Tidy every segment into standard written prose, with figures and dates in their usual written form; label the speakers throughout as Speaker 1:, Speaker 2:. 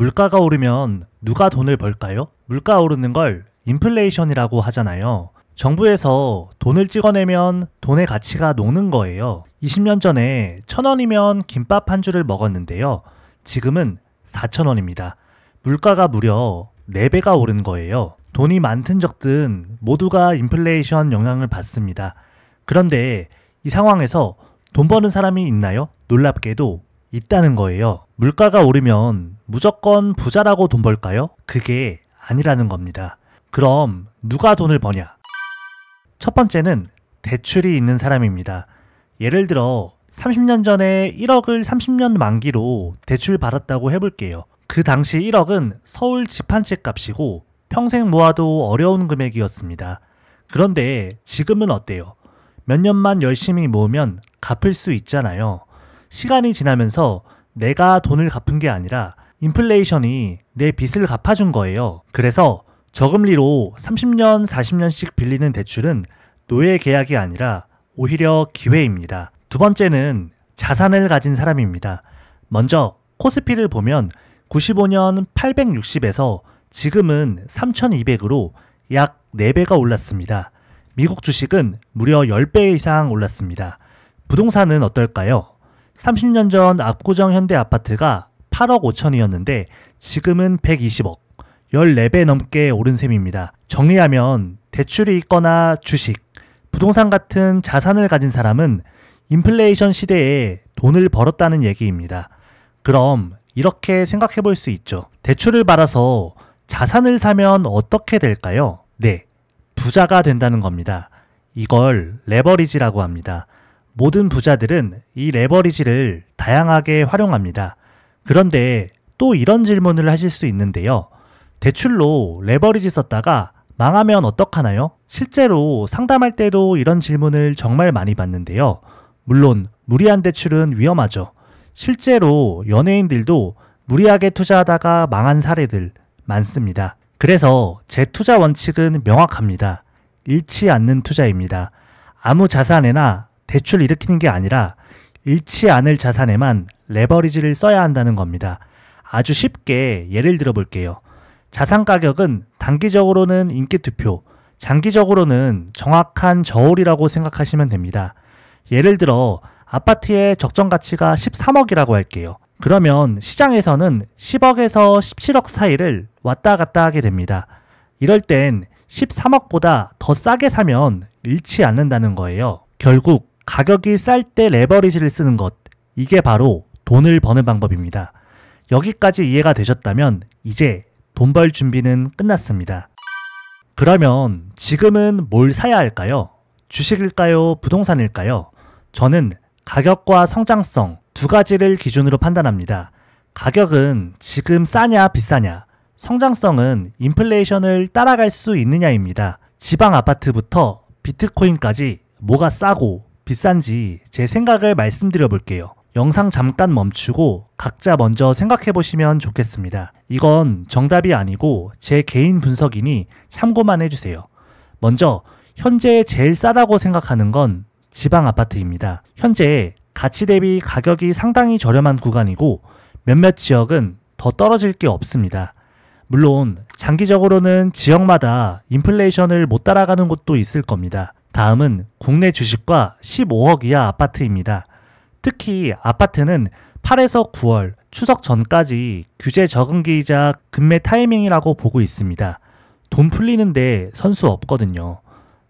Speaker 1: 물가가 오르면 누가 돈을 벌까요? 물가 오르는 걸 인플레이션이라고 하잖아요. 정부에서 돈을 찍어내면 돈의 가치가 녹는 거예요. 20년 전에 1,000원이면 김밥 한 줄을 먹었는데요. 지금은 4,000원입니다. 물가가 무려 4배가 오른 거예요. 돈이 많든 적든 모두가 인플레이션 영향을 받습니다. 그런데 이 상황에서 돈 버는 사람이 있나요? 놀랍게도 있다는 거예요. 물가가 오르면 무조건 부자라고 돈 벌까요? 그게 아니라는 겁니다. 그럼 누가 돈을 버냐? 첫 번째는 대출이 있는 사람입니다. 예를 들어 30년 전에 1억을 30년 만기로 대출 받았다고 해볼게요. 그 당시 1억은 서울 집 한 채 값이고 평생 모아도 어려운 금액이었습니다. 그런데 지금은 어때요? 몇 년만 열심히 모으면 갚을 수 있잖아요. 시간이 지나면서 내가 돈을 갚은 게 아니라 인플레이션이 내 빚을 갚아준 거예요. 그래서 저금리로 30년, 40년씩 빌리는 대출은 노예 계약이 아니라 오히려 기회입니다. 두 번째는 자산을 가진 사람입니다. 먼저 코스피를 보면 95년 860에서 지금은 3200으로 약 4배가 올랐습니다. 미국 주식은 무려 10배 이상 올랐습니다. 부동산은 어떨까요? 30년 전 압구정 현대 아파트가 8억 5천이었는데 지금은 120억, 14배 넘게 오른 셈입니다. 정리하면 대출이 있거나 주식, 부동산 같은 자산을 가진 사람은 인플레이션 시대에 돈을 벌었다는 얘기입니다. 그럼 이렇게 생각해 볼 수 있죠. 대출을 받아서 자산을 사면 어떻게 될까요? 네, 부자가 된다는 겁니다. 이걸 레버리지라고 합니다. 모든 부자들은 이 레버리지를 다양하게 활용합니다. 그런데 또 이런 질문을 하실 수 있는데요. 대출로 레버리지 썼다가 망하면 어떡하나요? 실제로 상담할 때도 이런 질문을 정말 많이 받는데요. 물론 무리한 대출은 위험하죠. 실제로 연예인들도 무리하게 투자하다가 망한 사례들 많습니다. 그래서 제 투자 원칙은 명확합니다. 잃지 않는 투자입니다. 아무 자산에나 대출 일으키는 게 아니라 잃지 않을 자산에만 레버리지를 써야 한다는 겁니다. 아주 쉽게 예를 들어 볼게요. 자산 가격은 단기적으로는 인기투표, 장기적으로는 정확한 저울이라고 생각하시면 됩니다. 예를 들어 아파트의 적정 가치가 13억이라고 할게요. 그러면 시장에서는 10억에서 17억 사이를 왔다 갔다 하게 됩니다. 이럴 땐 13억보다 더 싸게 사면 잃지 않는다는 거예요. 결국 가격이 쌀 때 레버리지를 쓰는 것, 이게 바로 돈을 버는 방법입니다. 여기까지 이해가 되셨다면 이제 돈 벌 준비는 끝났습니다. 그러면 지금은 뭘 사야 할까요? 주식일까요? 부동산일까요? 저는 가격과 성장성 두 가지를 기준으로 판단합니다. 가격은 지금 싸냐 비싸냐, 성장성은 인플레이션을 따라갈 수 있느냐입니다. 지방 아파트부터 비트코인까지 뭐가 싸고 비싼지 제 생각을 말씀드려 볼게요. 영상 잠깐 멈추고 각자 먼저 생각해 보시면 좋겠습니다. 이건 정답이 아니고 제 개인 분석이니 참고만 해주세요. 먼저 현재 제일 싸다고 생각하는 건 지방 아파트입니다. 현재 가치 대비 가격이 상당히 저렴한 구간이고 몇몇 지역은 더 떨어질 게 없습니다. 물론 장기적으로는 지역마다 인플레이션을 못 따라가는 곳도 있을 겁니다. 다음은 국내 주식과 15억 이하 아파트입니다. 특히 아파트는 8에서 9월 추석 전까지 규제 적응기이자 급매 타이밍이라고 보고 있습니다. 돈 풀리는데 선수 없거든요.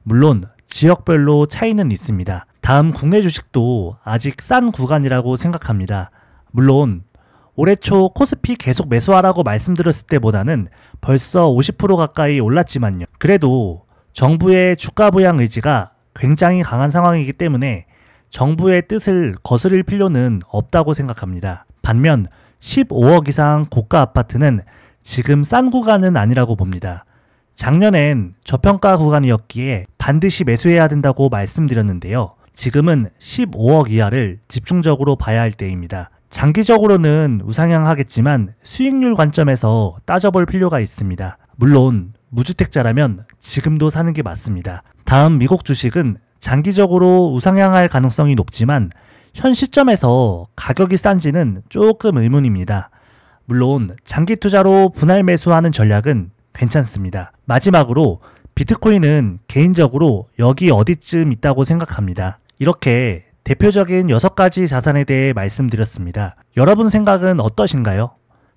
Speaker 1: 물론 지역별로 차이는 있습니다. 다음 국내 주식도 아직 싼 구간이라고 생각합니다. 물론 올해 초 코스피 계속 매수하라고 말씀드렸을 때보다는 벌써 50% 가까이 올랐지만요. 그래도 정부의 주가 부양 의지가 굉장히 강한 상황이기 때문에 정부의 뜻을 거스릴 필요는 없다고 생각합니다. 반면 15억 이상 고가 아파트는 지금 싼 구간은 아니라고 봅니다. 작년엔 저평가 구간이었기에 반드시 매수해야 된다고 말씀드렸는데요. 지금은 15억 이하를 집중적으로 봐야 할 때입니다. 장기적으로는 우상향하겠지만 수익률 관점에서 따져볼 필요가 있습니다. 물론 무주택자라면 지금도 사는 게 맞습니다. 다음 미국 주식은 장기적으로 우상향할 가능성이 높지만 현 시점에서 가격이 싼지는 조금 의문입니다. 물론 장기 투자로 분할 매수하는 전략은 괜찮습니다. 마지막으로 비트코인은 개인적으로 여기 어디쯤 있다고 생각합니다. 이렇게 대표적인 6가지 자산에 대해 말씀드렸습니다. 여러분 생각은 어떠신가요?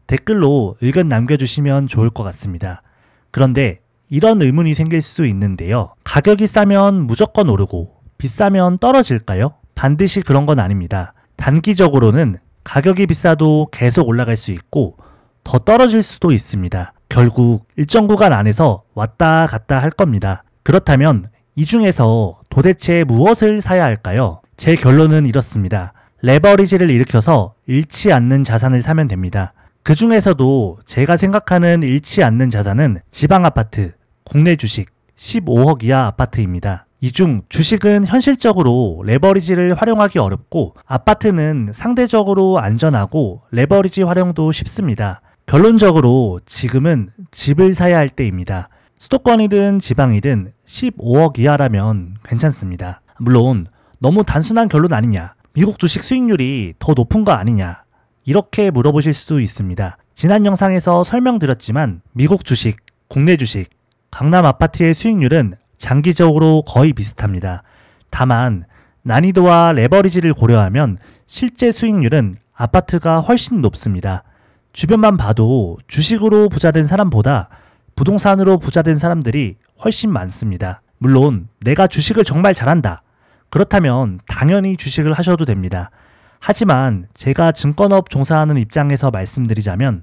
Speaker 1: 댓글로 의견 남겨주시면 좋을 것 같습니다. 그런데 이런 의문이 생길 수 있는데요. 가격이 싸면 무조건 오르고 비싸면 떨어질까요? 반드시 그런 건 아닙니다. 단기적으로는 가격이 비싸도 계속 올라갈 수 있고 더 떨어질 수도 있습니다. 결국 일정 구간 안에서 왔다 갔다 할 겁니다. 그렇다면 이 중에서 도대체 무엇을 사야 할까요? 제 결론은 이렇습니다. 레버리지를 일으켜서 잃지 않는 자산을 사면 됩니다. 그 중에서도 제가 생각하는 잃지 않는 자산은 지방아파트, 국내 주식, 15억 이하 아파트입니다. 이 중 주식은 현실적으로 레버리지를 활용하기 어렵고 아파트는 상대적으로 안전하고 레버리지 활용도 쉽습니다. 결론적으로 지금은 집을 사야 할 때입니다. 수도권이든 지방이든 15억 이하라면 괜찮습니다. 물론 너무 단순한 결론 아니냐, 미국 주식 수익률이 더 높은 거 아니냐, 이렇게 물어보실 수 있습니다. 지난 영상에서 설명드렸지만 미국 주식, 국내 주식, 강남 아파트의 수익률은 장기적으로 거의 비슷합니다. 다만 난이도와 레버리지를 고려하면 실제 수익률은 아파트가 훨씬 높습니다. 주변만 봐도 주식으로 부자된 사람보다 부동산으로 부자된 사람들이 훨씬 많습니다. 물론 내가 주식을 정말 잘한다. 그렇다면 당연히 주식을 하셔도 됩니다. 하지만 제가 증권업 종사하는 입장에서 말씀드리자면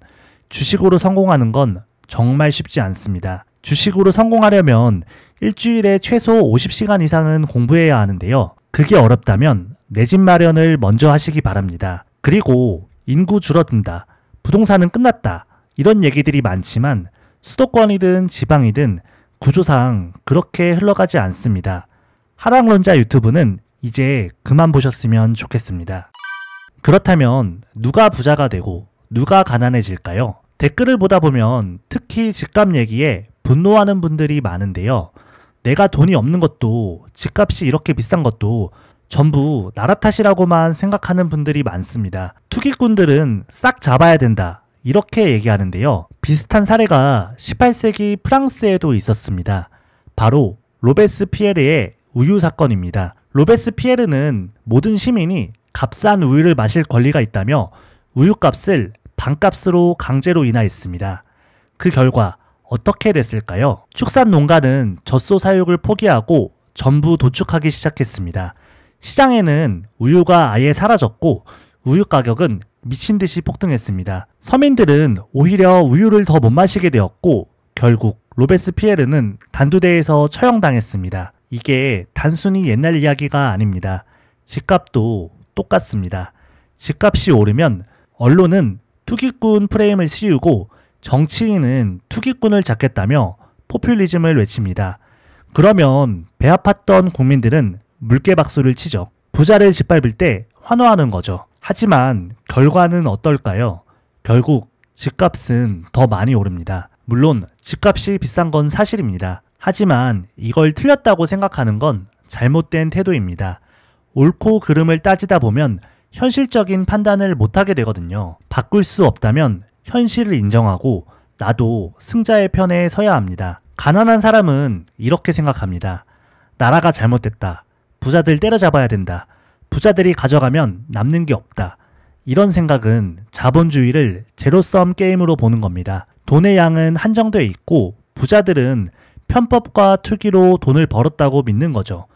Speaker 1: 주식으로 성공하는 건 정말 쉽지 않습니다. 주식으로 성공하려면 일주일에 최소 50시간 이상은 공부해야 하는데요. 그게 어렵다면 내 집 마련을 먼저 하시기 바랍니다. 그리고 인구 줄어든다, 부동산은 끝났다, 이런 얘기들이 많지만 수도권이든 지방이든 구조상 그렇게 흘러가지 않습니다. 하락론자 유튜브는 이제 그만 보셨으면 좋겠습니다. 그렇다면 누가 부자가 되고 누가 가난해질까요? 댓글을 보다 보면 특히 집값 얘기에 분노하는 분들이 많은데요. 내가 돈이 없는 것도, 집값이 이렇게 비싼 것도 전부 나라 탓이라고만 생각하는 분들이 많습니다. 투기꾼들은 싹 잡아야 된다, 이렇게 얘기하는데요. 비슷한 사례가 18세기 프랑스에도 있었습니다. 바로 로베스피에르의 우유 사건입니다. 로베스피에르는 모든 시민이 값싼 우유를 마실 권리가 있다며 우유값을 반값으로 강제로 인하했습니다. 그 결과 어떻게 됐을까요? 축산 농가는 젖소 사육을 포기하고 전부 도축하기 시작했습니다. 시장에는 우유가 아예 사라졌고 우유 가격은 미친 듯이 폭등했습니다. 서민들은 오히려 우유를 더 못 마시게 되었고 결국 로베스피에르는 단두대에서 처형당했습니다. 이게 단순히 옛날 이야기가 아닙니다. 집값도 똑같습니다. 집값이 오르면 언론은 투기꾼 프레임을 씌우고 정치인은 투기꾼을 잡겠다며 포퓰리즘을 외칩니다. 그러면 배 아팠던 국민들은 물개박수를 치죠. 부자를 짓밟을 때 환호하는 거죠. 하지만 결과는 어떨까요? 결국 집값은 더 많이 오릅니다. 물론 집값이 비싼 건 사실입니다. 하지만 이걸 틀렸다고 생각하는 건 잘못된 태도입니다. 옳고 그름을 따지다 보면 현실적인 판단을 못하게 되거든요. 바꿀 수 없다면 현실을 인정하고 나도 승자의 편에 서야 합니다. 가난한 사람은 이렇게 생각합니다. 나라가 잘못됐다. 부자들 때려잡아야 된다. 부자들이 가져가면 남는 게 없다. 이런 생각은 자본주의를 제로섬 게임으로 보는 겁니다. 돈의 양은 한정되어 있고 부자들은 편법과 투기로 돈을 벌었다고 믿는 거죠.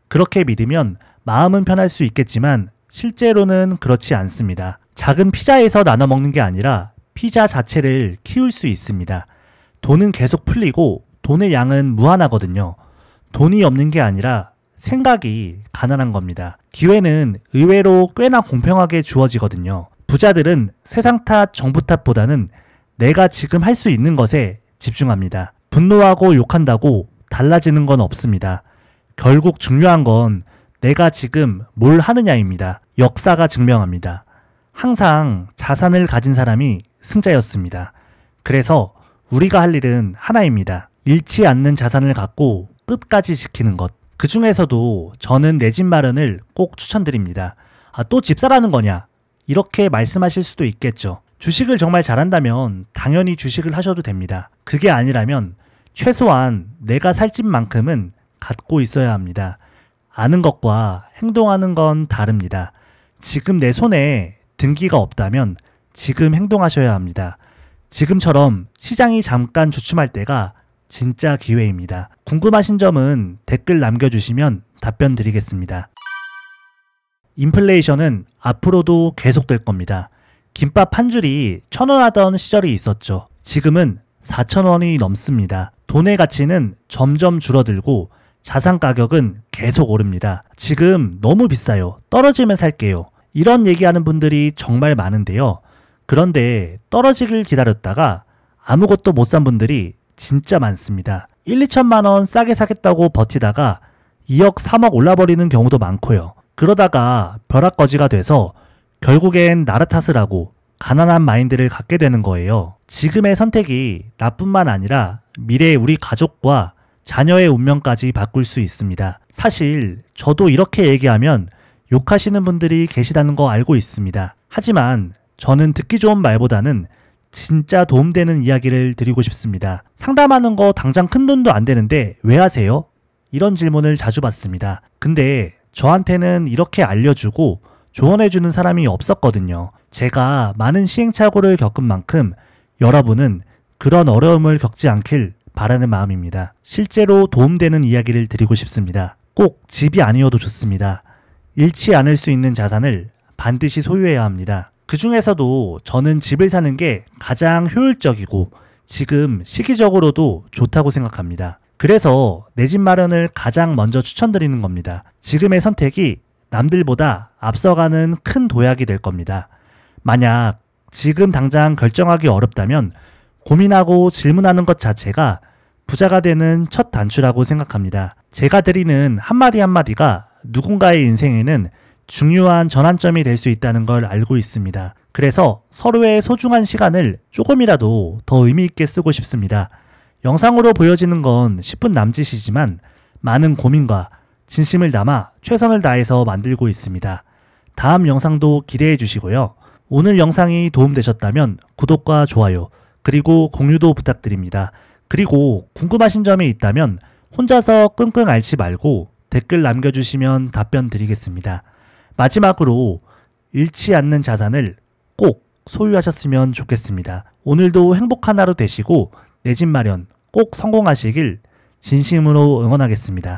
Speaker 1: 그렇게 믿으면 마음은 편할 수 있겠지만 실제로는 그렇지 않습니다. 작은 피자에서 나눠 먹는 게 아니라 피자 자체를 키울 수 있습니다. 돈은 계속 풀리고 돈의 양은 무한하거든요. 돈이 없는 게 아니라 생각이 가난한 겁니다. 기회는 의외로 꽤나 공평하게 주어지거든요. 부자들은 세상 탓, 정부 탓보다는 내가 지금 할 수 있는 것에 집중합니다. 분노하고 욕한다고 달라지는 건 없습니다. 결국 중요한 건 내가 지금 뭘 하느냐입니다. 역사가 증명합니다. 항상 자산을 가진 사람이 승자였습니다. 그래서 우리가 할 일은 하나입니다. 잃지 않는 자산을 갖고 끝까지 지키는 것. 그 중에서도 저는 내 집 마련을 꼭 추천드립니다. 또 집 사라는 거냐? 이렇게 말씀하실 수도 있겠죠. 주식을 정말 잘한다면 당연히 주식을 하셔도 됩니다. 그게 아니라면 최소한 내가 살 집만큼은 갖고 있어야 합니다. 아는 것과 행동하는 건 다릅니다. 지금 내 손에 등기가 없다면 지금 행동하셔야 합니다. 지금처럼 시장이 잠깐 주춤할 때가 진짜 기회입니다. 궁금하신 점은 댓글 남겨주시면 답변 드리겠습니다. 인플레이션은 앞으로도 계속될 겁니다. 김밥 한 줄이 1,000원 하던 시절이 있었죠. 지금은 4,000원이 넘습니다. 돈의 가치는 점점 줄어들고 자산 가격은 계속 오릅니다. 지금 너무 비싸요. 떨어지면 살게요. 이런 얘기하는 분들이 정말 많은데요. 그런데 떨어지길 기다렸다가 아무것도 못 산 분들이 진짜 많습니다. 1, 2천만 원 싸게 사겠다고 버티다가 2억, 3억 올라버리는 경우도 많고요. 그러다가 벼락거지가 돼서 결국엔 나라 탓을 하고 가난한 마인드를 갖게 되는 거예요. 지금의 선택이 나뿐만 아니라 미래의 우리 가족과 자녀의 운명까지 바꿀 수 있습니다. 사실 저도 이렇게 얘기하면 욕하시는 분들이 계시다는 거 알고 있습니다. 하지만 저는 듣기 좋은 말보다는 진짜 도움되는 이야기를 드리고 싶습니다. 상담하는 거 당장 큰 돈도 안 되는데 왜 하세요? 이런 질문을 자주 받습니다. 근데 저한테는 이렇게 알려주고 조언해주는 사람이 없었거든요. 제가 많은 시행착오를 겪은 만큼 여러분은 그런 어려움을 겪지 않길 바라는 마음입니다. 실제로 도움되는 이야기를 드리고 싶습니다. 꼭 집이 아니어도 좋습니다. 잃지 않을 수 있는 자산을 반드시 소유해야 합니다. 그 중에서도 저는 집을 사는 게 가장 효율적이고 지금 시기적으로도 좋다고 생각합니다. 그래서 내 집 마련을 가장 먼저 추천드리는 겁니다. 지금의 선택이 남들보다 앞서가는 큰 도약이 될 겁니다. 만약 지금 당장 결정하기 어렵다면 고민하고 질문하는 것 자체가 부자가 되는 첫 단추라고 생각합니다. 제가 드리는 한마디 한마디가 누군가의 인생에는 중요한 전환점이 될 수 있다는 걸 알고 있습니다. 그래서 서로의 소중한 시간을 조금이라도 더 의미 있게 쓰고 싶습니다. 영상으로 보여지는 건 10분 남짓이지만 많은 고민과 진심을 담아 최선을 다해서 만들고 있습니다. 다음 영상도 기대해 주시고요. 오늘 영상이 도움되셨다면 구독과 좋아요 그리고 공유도 부탁드립니다. 그리고 궁금하신 점이 있다면 혼자서 끙끙 앓지 말고 댓글 남겨주시면 답변 드리겠습니다. 마지막으로 잃지 않는 자산을 꼭 소유하셨으면 좋겠습니다. 오늘도 행복한 하루 되시고 내 집 마련 꼭 성공하시길 진심으로 응원하겠습니다.